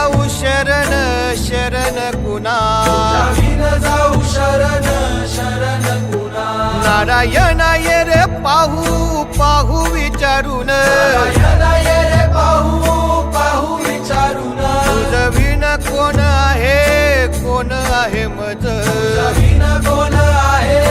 जाऊ शरण शरण कुणा, जाऊ शरण शरण कुणा. नारायण ये रे पाहू पाहू विचारून, ये रे पाहू पाहू विचारून. तुझ विण कोण आहे मज, विन कोण आहे